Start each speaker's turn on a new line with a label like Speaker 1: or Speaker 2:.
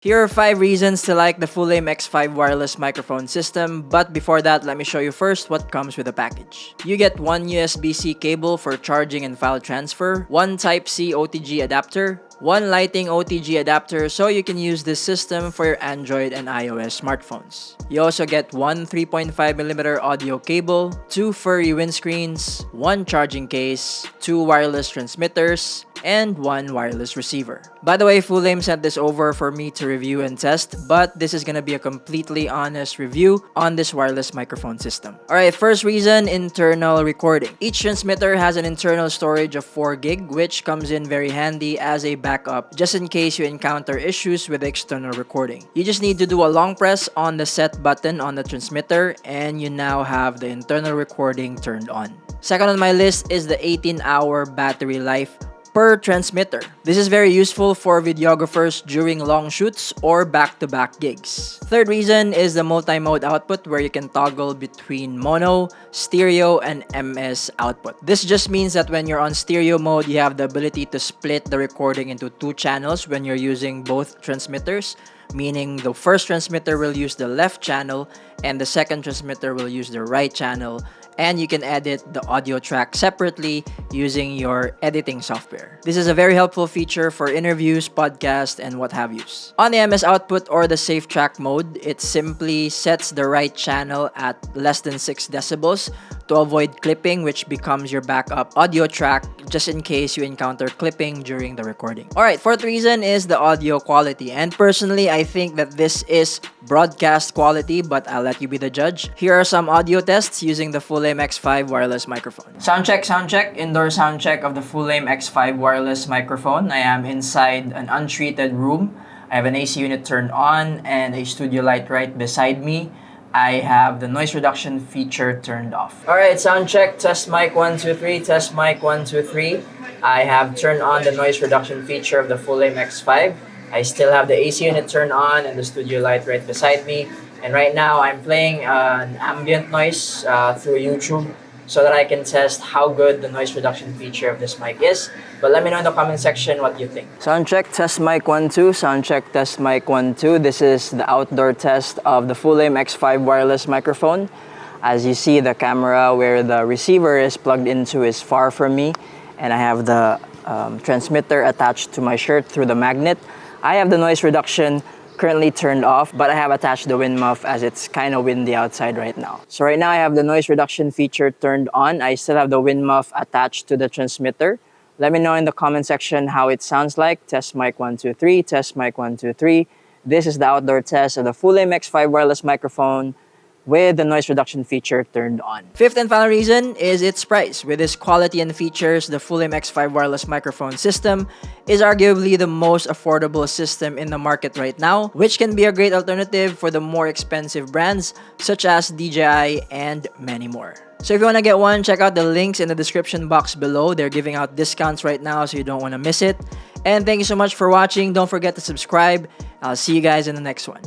Speaker 1: Here are 5 reasons to like the Fulaim X5 wireless microphone system, but before that, let me show you first what comes with the package. You get one USB-C cable for charging and file transfer, one Type-C OTG adapter, one lighting OTG adapter so you can use this system for your Android and iOS smartphones. You also get one 3.5mm audio cable, 2 furry windscreens, one charging case, 2 wireless transmitters, and 1 wireless receiver. By the way, Fulaim sent this over for me to review and test, but this is gonna be a completely honest review on this wireless microphone system. Alright, first reason, internal recording. Each transmitter has an internal storage of 4 gig, which comes in very handy as a backup just in case you encounter issues with external recording. You just need to do a long press on the set button on the transmitter and you now have the internal recording turned on. Second on my list is the 18-hour battery life per transmitter. This is very useful for videographers during long shoots or back-to-back gigs. Third reason is the multi-mode output where you can toggle between mono, stereo, and MS output. This just means that when you're on stereo mode, you have the ability to split the recording into 2 channels when you're using both transmitters, meaning the first transmitter will use the left channel and the second transmitter will use the right channel, and you can edit the audio track separately using your editing software. This is a very helpful feature for interviews, podcasts, and what have yous. On the MS output or the safe track mode, it simply sets the right channel at less than 6 decibels to avoid clipping, which becomes your backup audio track just in case you encounter clipping during the recording. Alright, fourth reason is the audio quality, and personally I think that this is broadcast quality, but I'll let you be the judge. Here are some audio tests using the Fulaim X5 wireless microphone. Sound check, indoor sound check of the Fulaim X5 wireless microphone. I am inside an untreated room. I have an AC unit turned on and a studio light right beside me. I have the noise reduction feature turned off. Alright, sound check, test mic 1, 2, 3, test mic 1, 2, 3. I have turned on the noise reduction feature of the Fulaim X5. I still have the AC unit turned on and the studio light right beside me. And right now, I'm playing an ambient noise through YouTube so that I can test how good the noise reduction feature of this mic is. But let me know in the comment section what you think. Sound check, test mic 1, 2. Sound check, test mic 1, 2. This is the outdoor test of the Fulaim X5 wireless microphone. As you see, the camera where the receiver is plugged into is far from me. And I have the transmitter attached to my shirt through the magnet. I have the noise reduction currently turned off, but I have attached the wind muff as it's kind of windy outside right now. So right now I have the noise reduction feature turned on. I still have the wind muff attached to the transmitter. Let me know in the comment section how it sounds like. Test mic 1, 2, 3, test mic 1, 2, 3. This is the outdoor test of the Fulaim X5 wireless microphone with the noise reduction feature turned on. Fifth and final reason is its price. With its quality and features, the Fulaim X5 wireless microphone system is arguably the most affordable system in the market right now, which can be a great alternative for the more expensive brands such as DJI and many more. So if you want to get one, check out the links in the description box below. They're giving out discounts right now, so you don't want to miss it. And thank you so much for watching. Don't forget to subscribe. I'll see you guys in the next one.